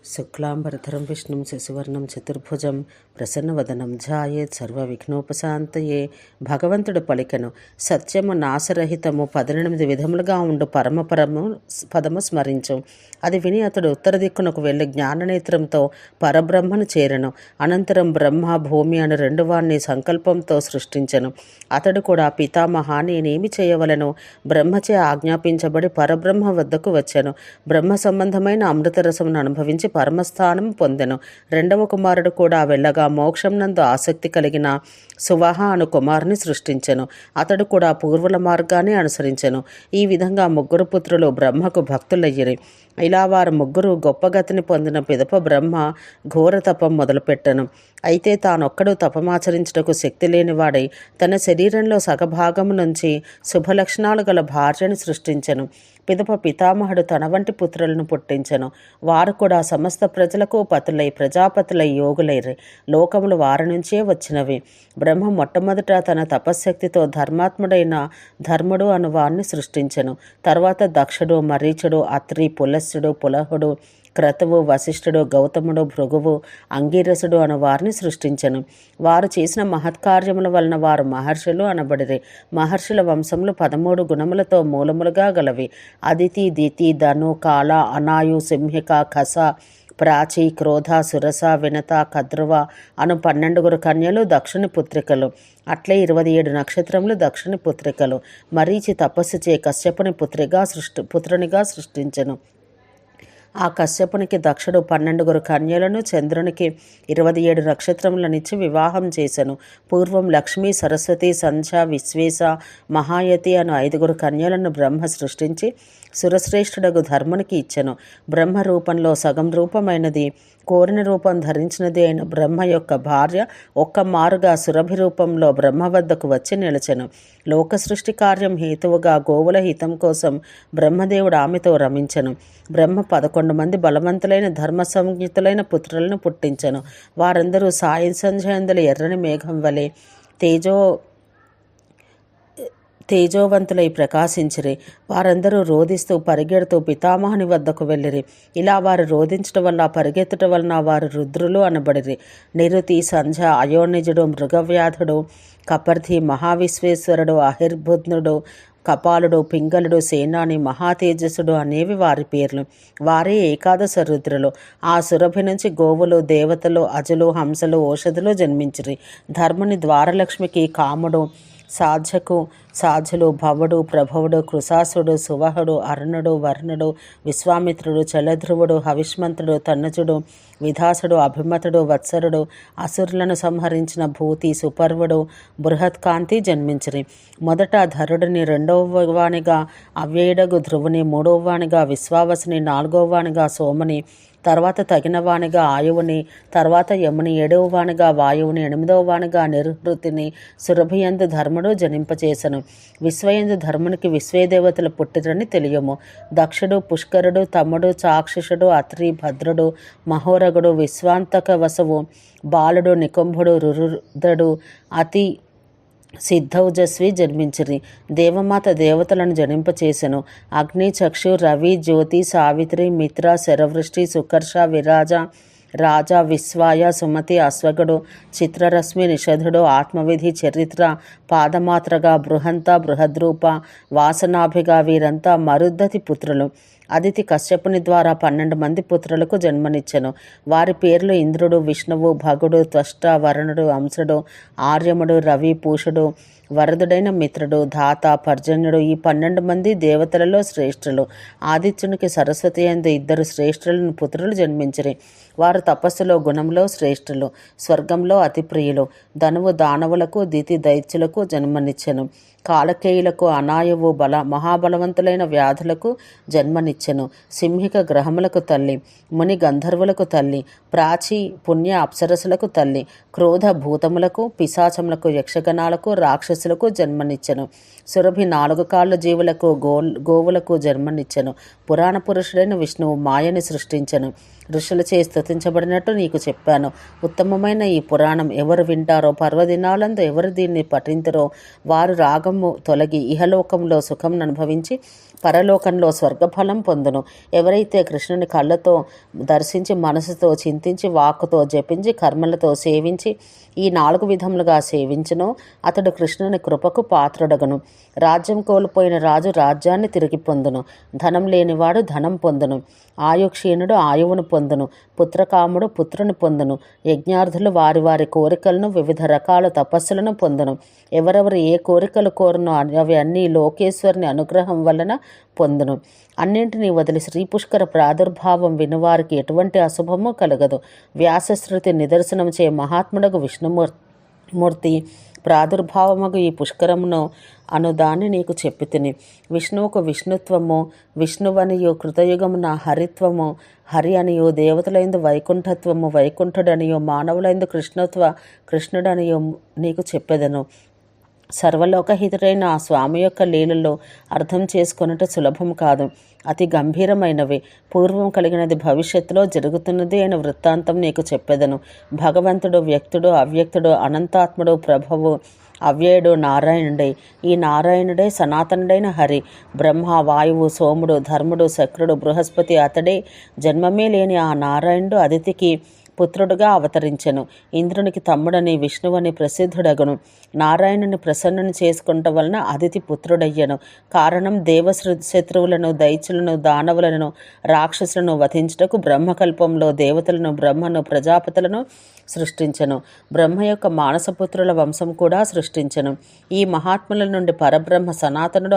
శుక్లాంబరధరం విష్ణుం శశివర్ణం చతుర్భుజం ప్రసన్నవదనం ధ్యాయేత్ సర్వవిఘ్నోపశాంతయే. భగవంతుడు పలికెను, సత్యము నాశరహితము 18 విధములుగా ఉండు పరమపరము పదము స్మరించు. అది విని అతడు ఉత్తర దిక్కునకు వెళ్ళి జ్ఞాననేత్రంతో పరబ్రహ్మను చేరెను. అనంతరం బ్రహ్మ భూమి అని 2 వాణ్ణి సంకల్పంతో సృష్టించెను. అతడు కూడా పితామహ నేనేమి చేయవలను బ్రహ్మచే ఆజ్ఞాపించబడి పరబ్రహ్మ వద్దకు వచ్చెను. బ్రహ్మ సంబంధమైన అమృతరసమును అనుభవించి పరమస్థానం పొందెను. 2వ కుమారుడు కూడా వెళ్ళగా మోక్షం నందు ఆసక్తి కలిగిన సువహ అను కుమారుని సృష్టించెను. అతడు కూడా పూర్వుల మార్గాన్ని అనుసరించెను. ఈ విధంగా 3 పుత్రులు బ్రహ్మకు భక్తులయ్యిరి. ఇలా వారు 3 గొప్ప గతిని పొందిన పిదప బ్రహ్మ ఘోర తపం మొదలుపెట్టెను. అయితే తానొక్కడు తపమాచరించుటకు శక్తి లేనివాడై తన శరీరంలో సగభాగము నుంచి శుభలక్షణాలు గల భార్యను సృష్టించెను. పిదప పితామహుడు తన వంటి పుత్రులను పుట్టించెను. వారు కూడా సమస్త ప్రజలకు పతులై ప్రజాపతులై యోగులైరి. లోకములు వారి నుంచే వచ్చినవి. బ్రహ్మ మొట్టమొదట తన తపశ్శక్తితో ధర్మాత్ముడైన ధర్ముడు అను వారిని సృష్టించెను. తర్వాత దక్షుడు, మరీచుడు, అత్రి, పులస్సుడు, పులహుడు, క్రతువు, వశిష్ఠుడు, గౌతముడు, భృగువు, అంగీరసుడు అను వారిని సృష్టించెను. వారు చేసిన మహత్కార్యముల వలన వారు మహర్షులు అనబడిరి. మహర్షుల వంశములు 13 గుణములతో మూలములుగా గలవి. అదితి, దితి, ధను, కాల, అనాయు, సింహిక, కస, ప్రాచి, క్రోధ, సురస, వినత, కద్రువ అను 12 కన్యలు దక్షుని పుత్రికలు. అట్లే 27 నక్షత్రములు దక్షుని పుత్రికలు. మరీచి తపస్సు చే కశ్యపుని పుత్రునిగా సృష్టించెను. ఆ కశ్యపునికి దక్షుడు 12 కన్యలను, చంద్రునికి 27 నక్షత్రములనిచ్చి వివాహం చేసెను. పూర్వం లక్ష్మీ, సరస్వతి, సంధ్య, విశ్వేశ, మహాయతి అను 5 కన్యలను బ్రహ్మ సృష్టించి సురశ్రేష్ఠుడగు ధర్మునికి ఇచ్చెను. బ్రహ్మ రూపంలో సగం రూపమైనది, కోరిన రూపం ధరించినది అయిన బ్రహ్మ యొక్క భార్య ఒక్క మారుగా సురభి రూపంలో బ్రహ్మ వద్దకు వచ్చి నిలిచెను. లోక సృష్టి కార్యం హేతువుగా గోవుల హితం కోసం బ్రహ్మదేవుడు ఆమెతో రమించెను. బ్రహ్మ 11 మంది బలవంతులైన ధర్మ సంయుతులైన పుత్రులను పుట్టించెను. వారందరూ సాయం సంధ్యందుల ఎర్రని మేఘం వలె తేజోవంతులై ప్రకాశించిరి. వారందరూ రోధిస్తూ పరిగెడుతూ పితామహుని వద్దకు వెళ్ళిరి. ఇలా వారు రోధించటం వల్ల పరిగెత్తుట వలన వారు రుద్రులు అనబడిరి. నిరుతి, సంధ్య, అయోనిజుడు, మృగవ్యాధుడు, కపర్ధి, మహావిశ్వేశ్వరుడు, అహిర్బుధ్నుడు, కపాలుడు, పింగళుడు, సేనాని, మహాతేజస్సుడు అనేవి వారి పేర్లు. వారే ఏకాదశ రుద్రులు. ఆ సురభి నుంచి గోవులు, దేవతలు, అజులు, హంసలు, ఓషధులు జన్మించిరి. ధర్ముని ద్వారలక్ష్మికి కాముడు, సాధ్యులు, భవుడు, ప్రభవుడు, కృశాసుడు, సువహుడు, అరుణుడు, వర్ణుడు, విశ్వామిత్రుడు, చలధ్రువుడు, హవిష్మంతుడు, తన్నుజుడు, విధాసుడు, అభిమతుడు, వత్సరుడు, అసురులను సంహరించిన భూతి, సుపర్వుడు, బృహత్కాంతి జన్మించిరి. మొదట ధరుడిని, 2వ వానిగా అవ్యయుడగు ధ్రువుని, 3వ వానిగా విశ్వావసుని, 4వ వానిగా సోముని, తర్వాత తగినవానిగా ఆయువుని, తర్వాత యముని, 7వ వానిగా వాయువుని, 8వ వానిగా నిర్హృతిని సురభియందు ధర్ముడు జనింపచేసెను. విశ్వయందు ధర్మునికి విశ్వేదేవతలు పుట్టిరని తెలియము. దక్షుడు, పుష్కరుడు, తమ్ముడు, చాక్షుషుడు, అత్రి, భద్రుడు, మహోరగుడు, విశ్వాంతక వసువు, బాలుడు, నికుంభుడు, రురుధుడు, అతి సిద్ధౌజస్వి జన్మించిరి. దేవమాత దేవతలను జనింపచేసెను. అగ్ని, చక్షు, రవి, జ్యోతి, సావిత్రి, మిత్ర, శరవృష్టి, సుకర్ష, విరాజ, రాజా, విశ్వాయ, సుమతి, అశ్వగుడు, చిత్రరశ్మి, నిషధుడు, ఆత్మవిధి, చరిత్ర, పాదమాత్రగా, బృహంత, బృహద్రూప, వాసనాభిగా వీరంతా మరుద్ధతి పుత్రులు. అదితి కశ్యపుని ద్వారా 12 మంది పుత్రులకు జన్మనిచ్చెను. వారి పేర్లు ఇంద్రుడు, విష్ణువు, భగుడు, త్వష్ట, వరుణుడు, అంశుడు, ఆర్యముడు, రవి, పూషుడు, వరదుడైన మిత్రుడు, ధాత, పర్జన్యుడు. ఈ 12 మంది దేవతలలో శ్రేష్ఠులు. ఆదిత్యునికి సరస్వతి యందు 2 శ్రేష్ఠులను పుత్రులు జన్మించిరి. వారు తపస్సులో, గుణంలో శ్రేష్ఠులు, స్వర్గంలో అతి ప్రియులు. ధనువు దానవులకు, దితి దైత్యులకు జన్మనిచ్చెను. కాలకేయులకు, అనాయువు, మహాబలవంతులైన వ్యాధులకు జన్మనిచ్చెను. సింహిక గ్రహములకు తల్లి, ముని గంధర్వులకు తల్లి, ప్రాచి పుణ్య అప్సరసులకు తల్లి, క్రోధ భూతములకు, పిశాచములకు, యక్షగణాలకు, రాక్షసులకు జన్మనిచ్చెను. సురభి 4 కాళ్ళ జీవులకు, గోవులకు జన్మనిచ్చెను. పురాణ పురుషుడైన విష్ణువు మాయని సృష్టించెను. ఋషులచే స్తుతించబడినట్టు నీకు చెప్పాను. ఉత్తమమైన ఈ పురాణం ఎవరు వింటారో, పర్వదినాలందు ఎవరు దీన్ని పఠింతురో వారు రాగము తొలగి ఇహలోకంలో సుఖం అనుభవించి పరలోకంలో స్వర్గఫలం పొందును. ఎవరైతే కృష్ణుని కళ్ళతో దర్శించి, మనసుతో చింతించి, వాక్కుతో జపించి, కర్మలతో సేవించి, ఈ 4 విధములుగా సేవించునో అతడు కృష్ణుని కృపకు పాత్రుడగను. రాజ్యం కోల్పోయిన రాజు రాజ్యాన్ని తిరిగి పొందును. ధనం లేనివాడు ధనం పొందును. ఆయుక్షీణుడు ఆయువును పొందును. పుత్రకాముడు పుత్రుని పొందును. యజ్ఞార్థులు వారి వారి కోరికలను, వివిధ రకాల తపస్సులను పొందును. ఎవరెవరు ఏ కోరికలు కోరునో అవి అన్నీ లోకేశ్వరుని అనుగ్రహం వలన పొందును. అన్నింటినీ వదిలి శ్రీపుష్కర ప్రాదుర్భావం వినువారికి ఎటువంటి అశుభము కలగదు. వ్యాసశృతి నిదర్శనం చే మహాత్ముడకు విష్ణుమూర్తి ప్రాదుర్భావముగు ఈ పుష్కరమును అనుదాన్ని నీకు చెప్పితిని. విష్ణువుకు విష్ణుత్వము, విష్ణువనియు కృతయుగమున హరిత్వము, హరి అనియు దేవతలైందు వైకుంఠత్వము, వైకుంఠుడనియు మానవులైందు కృష్ణుడనియు నీకు చెప్పెదను. సర్వలోకహితుడైన ఆ స్వామి యొక్క లీలలో అర్థం చేసుకొనుట సులభం కాదు. అతి గంభీరమైనవి. పూర్వం కలిగినది, భవిష్యత్తులో జరుగుతున్నది అయిన వృత్తాంతం నీకు చెప్పెదను. భగవంతుడు వ్యక్తుడు, అవ్యక్తుడు, అనంతాత్ముడు, ప్రభువు, అవ్యయుడు నారాయణుడే. ఈ నారాయణుడే సనాతనుడైన హరి. బ్రహ్మ, వాయువు, సోముడు, ధర్ముడు, శక్రుడు, బృహస్పతి అతడే. జన్మమే లేని ఆ నారాయణుడు అదితికి పుత్రుడుగా అవతరించెను. ఇంద్రునికి తమ్ముడని, విష్ణువని ప్రసిద్ధుడగును. నారాయణుని ప్రసన్నుని చేసుకుంట వలన అదితి పుత్రుడయ్యను. కారణం దేవశత్రువులను, దైత్యులను, దానవులను, రాక్షసులను వధించుటకు బ్రహ్మకల్పంలో దేవతలను, బ్రహ్మను, ప్రజాపతులను సృష్టించెను. బ్రహ్మ యొక్క మానసపుత్రుల వంశం కూడా సృష్టించెను. ఈ మహాత్ముల నుండి పరబ్రహ్మ సనాతనుడు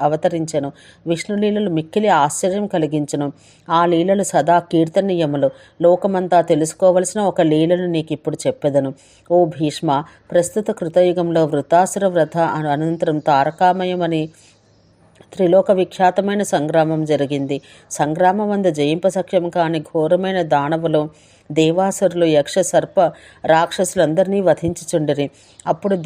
అవతరించెను. విష్ణులీలలు మిక్కిలి ఆశ్చర్యం కలిగించెను. ఆ లీలలు సదా కీర్తనీయములు. లోకమంతా తెలుసుకోవలసిన ఒక లీలను నీకు ఇప్పుడు చెప్పెదను. ఓ భీష్మ, ప్రస్తుత కృతయుగంలో వృతాసుర వ్రత అనంతరం తారకామయం అని త్రిలోక విఖ్యాతమైన సంగ్రామం జరిగింది. సంగ్రామం వంద జయింపసఖ్యం కాని ఘోరమైన దానవులు, దేవాసురులు, యక్ష, సర్ప రాక్షసులందరినీ వధించుచుండిరి. అప్పుడు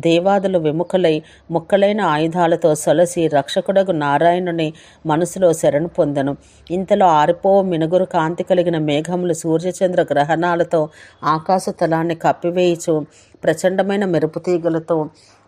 దేవాదులు విముఖులై ముక్కలైన ఆయుధాలతో సొలసి రక్షకుడగు నారాయణుని మనసులో శరణు పొందెను. ఇంతలో ఆరిపోవు మినుగురు కాంతి కలిగిన మేఘములు సూర్యచంద్ర గ్రహణాలతో ఆకాశ తలాన్ని కప్పివేయుచు, ప్రచండమైన మెరుపుతీగలతో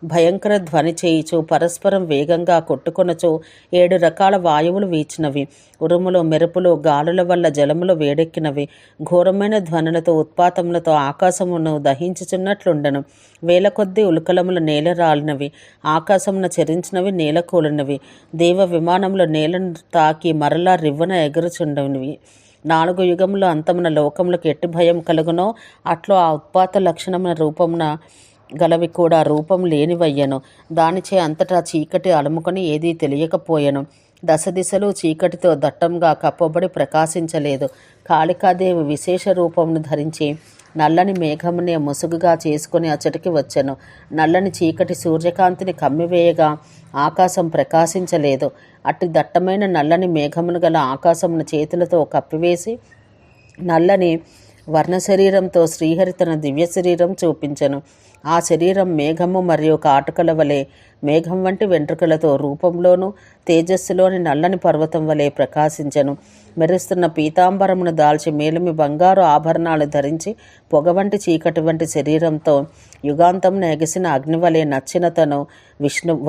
భయంకర ధ్వని చేయుచు, పరస్పరం వేగంగా కొట్టుకొనుచు 7 రకాల వాయువులు వీచినవి. ఉరుములు, మెరుపులు, గాలుల వల్ల జలములు వేడెక్కినవి. ఘోరమైన ధ్వనులతో, ఉత్పాతములతో ఆకాశమును దహించుచున్నట్లుండెను. వేల కొద్దీ ఉల్కలములు నేల రాలినవి. ఆకాశమున చరించినవి, నేల కూలినవి. దేవ విమానములు నేలను తాకి మరలా రివ్వన ఎగురుచుండనివి. 4 యుగముల అంతమున లోకములకు ఎట్టి భయం కలుగునో అట్లు ఆ ఉత్పాత లక్షణమున రూపమున గలవి కూడా రూపం లేనివయ్యను. దానిచే అంతటా చీకటి అలుముకొని ఏదీ తెలియకపోయెను. దశదిశలు చీకటితో దట్టంగా కప్పబడి ప్రకాశించలేదు. కాళికాదేవి విశేష రూపమును ధరించి నల్లని మేఘమునే ముసుగుగా చేసుకుని అచ్చటికి వచ్చెను. నల్లని చీకటి సూర్యకాంతిని కమ్మివేయగా ఆకాశం ప్రకాశించలేదు. అట్టి దట్టమైన నల్లని మేఘమును గల ఆకాశమును చేతులతో కప్పివేసి నల్లని వర్ణ శరీరంతో శ్రీహరి తన దివ్య శరీరం చూపించెను. ఆ శరీరం మేఘము మరియు కాటుకల వలె, మేఘం వంటి వెంట్రుకలతో, రూపంలోనూ తేజస్సులోని నల్లని పర్వతం వలె ప్రకాశించెను. మెరుస్తున్న పీతాంబరమును దాల్చి మేలిమి బంగారు ఆభరణాలు ధరించి పొగ వంటి చీకటి వంటి శరీరంతో యుగాంతంను ఎగసిన అగ్నివలే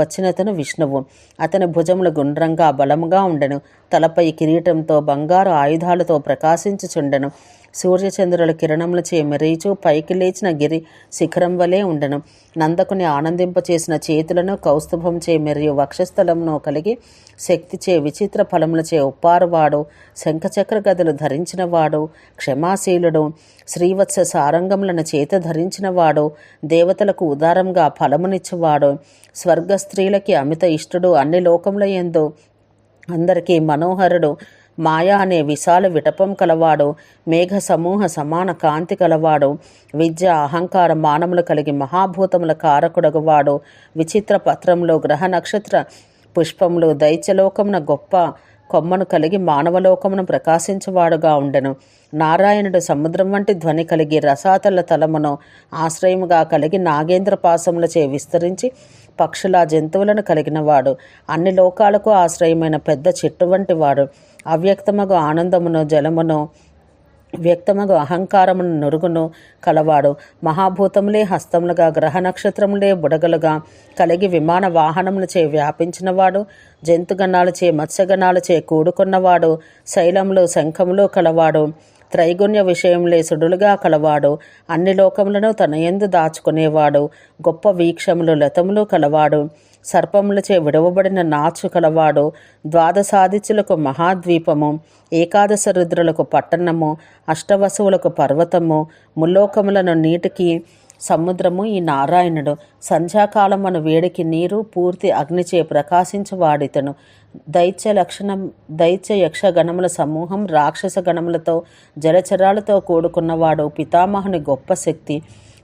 వచ్చినతను విష్ణువు. అతని భుజములు గుండ్రంగా బలముగా ఉండెను. తలపై కిరీటంతో బంగారు ఆయుధాలతో ప్రకాశించుచుండెను. సూర్యచంద్రుల కిరణములచే మెరీచు పైకి లేచిన గిరి శిఖరం వలె ఉండెను. నందకుని ఆనందింపచేసిన చేతులను, కౌస్తుభంచే మరియు వక్షస్థలమును కలిగి శక్తిచే విచిత్ర ఫలములచే ఉప్పారువాడు, శంఖచక్ర గదలు ధరించినవాడు, క్షమాశీలుడు, శ్రీవత్స సారంగములను చేత ధరించినవాడు, దేవతలకు ఉదారంగా ఫలమునిచ్చువాడు, స్వర్గ స్త్రీలకి అమిత ఇష్టుడు, అన్ని లోకముల యందు అందరికీ మనోహరుడు, మాయా అనే విశాల విటపం కలవాడు, మేఘ సమూహ సమాన కాంతి కలవాడు, విద్య, అహంకార మానములు కలిగి మహాభూతముల కారకుడగువాడు, విచిత్ర పత్రంలో గ్రహ నక్షత్ర పుష్పములు, దైత్యలోకమున గొప్ప కొమ్మను కలిగి మానవలోకమును ప్రకాశించువాడుగా ఉండెను. నారాయణుడు సముద్రం వంటి ధ్వని కలిగి రసాతల తలమును ఆశ్రయముగా కలిగి నాగేంద్ర పాసములచే విస్తరించి పక్షుల, జంతువులను కలిగినవాడు, అన్ని లోకాలకు ఆశ్రయమైన పెద్ద చెట్టు వంటి వాడు, అవ్యక్తమగు ఆనందమును, జలమును, వ్యక్తమగు అహంకారమును నురుగును కలవాడు. మహాభూతములే హస్తములుగా గ్రహ నక్షత్రములే బుడగలుగా కలిగి విమాన వాహనములచే వ్యాపించినవాడు. జంతుగణాలచే మత్స్యగణాలచే కూడుకున్నవాడు. శైలములు శంఖములు కలవాడు. త్రైగుణ్య విషయములే సుడులుగా కలవాడు. అన్ని లోకములను తన యందు దాచుకునేవాడు. గొప్ప వీక్షములు లతములు కలవాడు. సర్పములచే విడవబడిన నాచు కలవాడు. ద్వాదశాదిత్యులకు మహాద్వీపము, ఏకాదశ రుద్రులకు పట్టణము, అష్టవసువులకు పర్వతము, ముల్లోకములను నీటికి సముద్రము ఈ నారాయణుడు. సంధ్యాకాలమున వేడికి నీరు, పూర్తి అగ్నిచే ప్రకాశించువాడితను. దైత్య యక్ష గణముల సమూహం, రాక్షస గణములతో జలచరాలతో కూడుకున్నవాడు. పితామహుని గొప్ప శక్తి,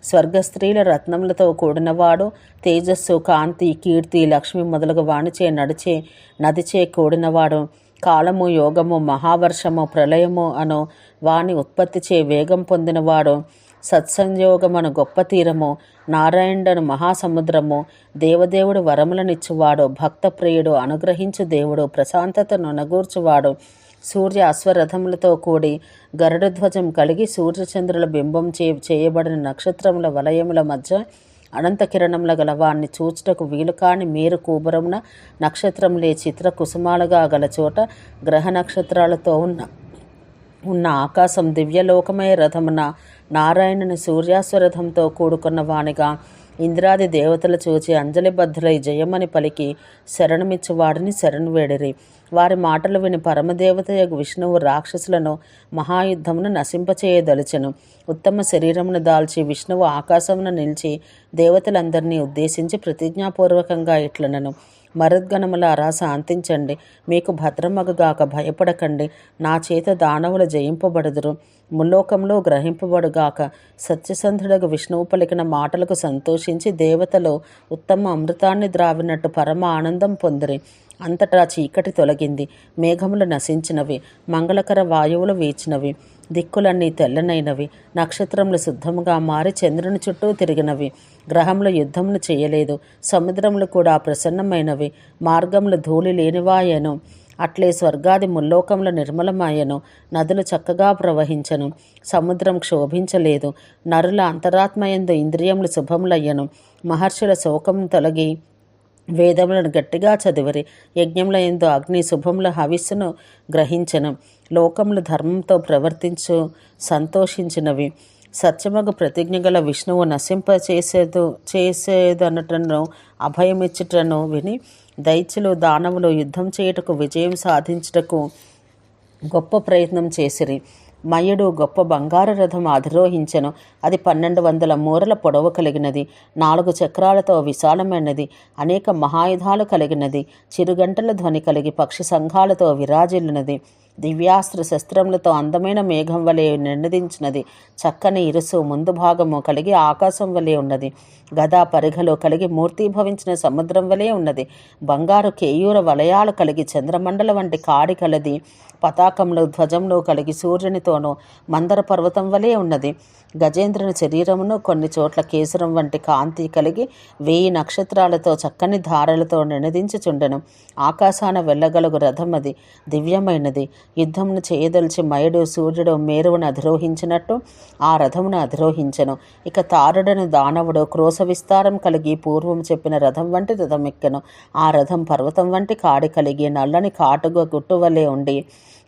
స్వర్గస్త్రీల రత్నములతో కూడినవాడు. తేజస్సు, కాంతి, కీర్తి, లక్ష్మి మొదలగు వాణిచే నదిచే కూడినవాడు. కాలము, యోగము, మహావర్షము, ప్రళయము అను వాని ఉత్పత్తిచే వేగం పొందినవాడు. సత్సంయోగమను గొప్ప తీరము, నారాయణుడను మహాసముద్రము. దేవదేవుడు వరములనిచ్చువాడు, భక్తప్రియుడు, అనుగ్రహించు దేవుడు, ప్రశాంతతను నగూర్చువాడు. సూర్య అశ్వరథములతో కూడి గరుడధ్వజం కలిగి సూర్యచంద్రుల బింబం చేయబడిన నక్షత్రముల వలయముల మధ్య అనంత కిరణముల గలవాన్ని చూచుటకు వీలుకాని మేరు కూబరమున నక్షత్రములే చిత్ర కుసుమాలుగా గల చోట గ్రహ నక్షత్రాలతో ఉన్న ఆకాశం దివ్యలోకమయ రథమున నారాయణుని సూర్యాశ్వరథంతో కూడుకున్న వానిగా ఇంద్రాది దేవతలు చూచి అంజలిబద్ధులై జయమని పలికి శరణమిచ్చువాడిని శరణు వేడిరి. వారి మాటలు విని పరమదేవతయగు విష్ణువు రాక్షసులను మహాయుద్ధమును నశింపచేయదలిచెను. ఉత్తమ శరీరమును దాల్చి విష్ణువు ఆకాశమున నిలిచి దేవతలందరినీ ఉద్దేశించి ప్రతిజ్ఞాపూర్వకంగా ఇట్లనను: మరుద్గణములారా శాంతించండి, మీకు భద్రమగుగాక, భయపడకండి. నా చేత దానవులు జయింపబడుదురు, ముల్లోకంలో గ్రహింపబడుగాక. సత్యసంధుడగు విష్ణువు పలికిన మాటలకు సంతోషించి దేవతలు ఉత్తమ అమృతాన్ని ద్రావినట్టు పరమ ఆనందం పొందిరి. అంతటా చీకటి తొలగింది, మేఘములు నశించినవి, మంగళకర వాయువులు వీచినవి, దిక్కులన్నీ తెల్లనైనవి, నక్షత్రములు శుద్ధముగా మారి చంద్రుని చుట్టూ తిరిగినవి, గ్రహములు యుద్ధమును చేయలేదు, సముద్రములు కూడా ప్రసన్నమైనవి, మార్గములు ధూళి లేనివాయను. అట్లే స్వర్గాది ముల్లోకముల నిర్మలమాయను, నదులు చక్కగా ప్రవహించను, సముద్రం క్షోభించలేదు, నరుల అంతరాత్మయందు ఇంద్రియములు శుభములయ్యను, మహర్షుల శోకము తొలగి వేదములను గట్టిగా చదివరి, యజ్ఞముల యందు అగ్ని శుభముల హవిస్సును గ్రహించను, లోకములు ధర్మంతో ప్రవర్తించు సంతోషించినవి. సత్యమగు ప్రతిజ్ఞ గల విష్ణువు చేసేదనటను అభయమిచ్చుటను విని దైత్యులు దానవులు యుద్ధం చేయుటకు విజయం సాధించుటకు గొప్ప ప్రయత్నం చేసిరి. మయుడు గొప్ప బంగారు రథం అధిరోహించెను. అది 1200 మూరల పొడవు కలిగినది, 4 చక్రాలతో విశాలమైనది, అనేక మహాయుధాలు కలిగినది, చిరుగంటల ధ్వని కలిగి పక్షి సంఘాలతో విరాజిల్లునది, దివ్యాస్త్ర శస్త్రములతో అందమైన మేఘం వలె నిన్నదించినది, చక్కని ఇరుసు ముందు భాగము కలిగి ఆకాశం వలె ఉన్నది, గదా పరిఘలు కలిగి మూర్తీభవించిన సముద్రం వలె ఉన్నది, బంగారు కేయూర వలయాలు కలిగి చంద్రమండల వంటి కాడి కలది, పతాకములు ధ్వజములు కలిగి సూర్యునితోనూ మందర పర్వతం వలె ఉన్నది. గజేంద్రుని శరీరమును కొన్ని చోట్ల కేసరం వంటి కాంతి కలిగి 1000 నక్షత్రాలతో చక్కని ధారలతో నినదించుచుండెను. ఆకాశాన వెళ్ళగలుగు రథం అది, దివ్యమైనది. యుద్ధమును చేయదలిచి మయుడు సూర్యుడు మేరువును అధిరోహించినట్టు ఆ రథమును అధిరోహించెను. ఇక తారుడను దానవుడు క్రోశ విస్తారం కలిగి పూర్వం చెప్పిన రథం వంటి రథం ఎక్కెను. ఆ రథం పర్వతం వంటి కాడి కలిగి నల్లని కాటుగా గుట్టు వలె ఉండి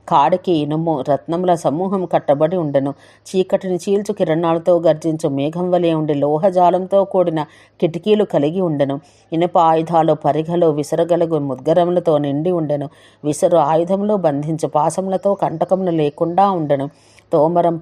కాడికి ఇనుము రత్నముల సమూహం కట్టబడి ఉండెను. చీకటిని చీల్చు కిరణాలతో గర్జించు మేఘం వలె ఉండి లోహజాలంతో కూడిన కిటికీలు కలిగి ఉండెను. ఇనుప ఆయుధాలు పరిఘలు విసరగలుగు ముద్గరములతో నిండి ఉండెను. విసరు ఆయుధములు బంధించు పాసములతో కంటకములు లేకుండా ఉండెను. తోమరం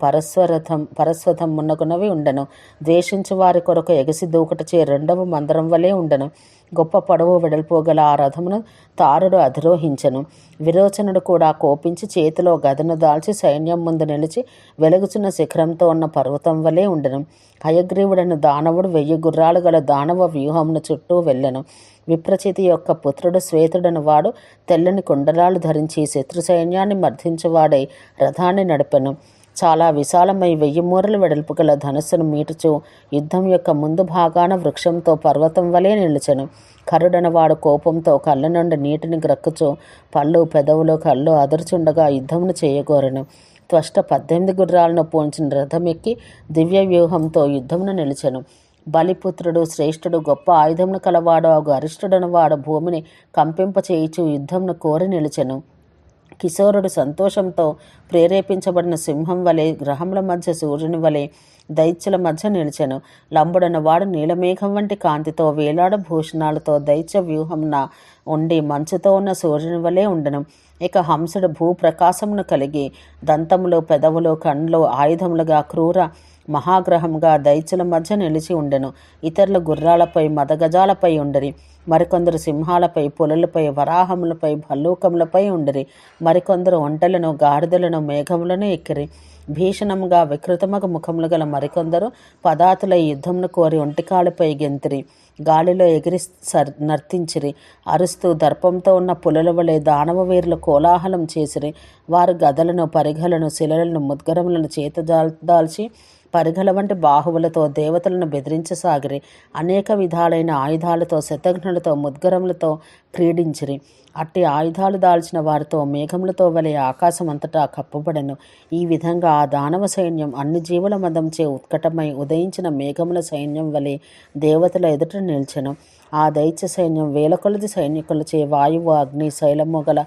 పరస్వతం మున్నగునవి ఉండెను. ద్వేషించు వారి కొరకు ఎగసి దూకటచే 2వ మందరం వలె ఉండెను. గొప్ప పొడవు వెడల్పోగల ఆ రథమును తారుడు అధిరోహించెను. విరోచనుడు కూడా కోపించి చేతిలో గదను దాల్చి సైన్యం ముందు నిలిచి వెలుగుచున్న శిఖరంతో ఉన్న పర్వతం వలె ఉండెను. హయగ్రీవుడను దానవుడు 1000 గుర్రాలు గల దానవ వ్యూహమును చుట్టూ వెళ్ళెను. విప్రచితి యొక్క పుత్రుడు శ్వేతుడను వాడు తెల్లని కుండలాలు ధరించి శత్రు సైన్యాన్ని మర్దించువాడై రథాన్ని నడిపెను. చాలా విశాలమై 1000 మూరల వెడల్పు గల ధనుస్సును మీటుచు యుద్ధం యొక్క ముందు భాగాన వృక్షంతో పర్వతం వలె నిలిచెను. కరుడనవాడు కోపంతో కళ్ళ నుండి నీటిని గ్రక్కుచు పళ్ళు పెదవులు కళ్ళు అదరుచుండగా యుద్ధమును చేయగోరెను. త్వష్ట 18 గుర్రాలను పోంచిన రథమెక్కి దివ్య వ్యూహంతో యుద్ధమును నిలిచెను. బలిపుత్రుడు శ్రేష్ఠుడు గొప్ప ఆయుధమును కలవాడు అగు అరిష్టుడను వాడు భూమిని కంపింపచేయుచు యుద్ధమును కోరి నిలిచెను. కిశోరుడు సంతోషంతో ప్రేరేపించబడిన సింహం వలె గ్రహముల మధ్య సూర్యుని వలె దైత్యుల మధ్య నిలిచెను. లంబుడన్న వాడు నీలమేఘం వంటి కాంతితో వేలాడ భూషణాలతో దైత్య వ్యూహంన ఉండి మంచుతో ఉన్న సూర్యుని వలె ఉండెను. ఇక హంసుడు భూప్రకాశమును కలిగి దంతములు పెదవులు కండ్లు ఆయుధములుగా క్రూర మహాగ్రహంగా దైత్యుల మధ్య నిలిచి ఉండెను. ఇతరుల గుర్రాలపై మదగజాలపై ఉండరి, మరికొందరు సింహాలపై పులులపై వరాహములపై భల్లూకములపై ఉండరి, మరికొందరు ఒంటెలను గాడిదలను మేఘములను ఎక్కిరి. భీషణముగా వికృతమగు ముఖములు గల మరికొందరు పదాతులై యుద్ధమును కోరి ఒంటికాళ్ళపై గెంతిరి, గాలిలో ఎగిరి నర్తించిరి. అరుస్తూ దర్పంతో ఉన్న పులుల వలె దానవ వీరులు కోలాహలం చేసిరి. వారు గదలను పరిఘలను శిలలను ముద్గరములను చేతదాల్చి పరిఘల వంటి బాహువులతో దేవతలను బెదిరించసాగిరి. అనేక విధాలైన ఆయుధాలతో శతఘ్నులతో ముద్గరములతో క్రీడించిరి. అట్టి ఆయుధాలు దాల్చిన వారితో మేఘములతో వలె ఆకాశం అంతటా కప్పబడెను. ఈ విధంగా ఆ దానవ సైన్యం అన్ని జీవుల మదంచే ఉత్కటమై ఉదయించిన మేఘముల సైన్యం వలె దేవతల ఎదుట నిల్చెను. ఆ దైత్య సైన్యం వేల కొలది సైనికులచే వాయువు అగ్ని శైలము గల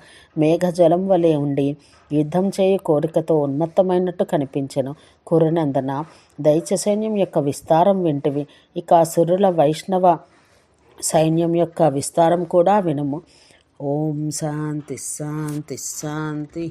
మేఘజలం వలె ఉండి యుద్ధం చేయు కోరికతో ఉన్మత్తమైనట్టు కనిపించెను. కురునందన, దైత్య సైన్యం యొక్క విస్తారం వింటివి. ఇక అసురుల వైష్ణవ సైన్యం యొక్క విస్తారం కూడా వినుము. ఓం శాంతి శాంతి శాంతి.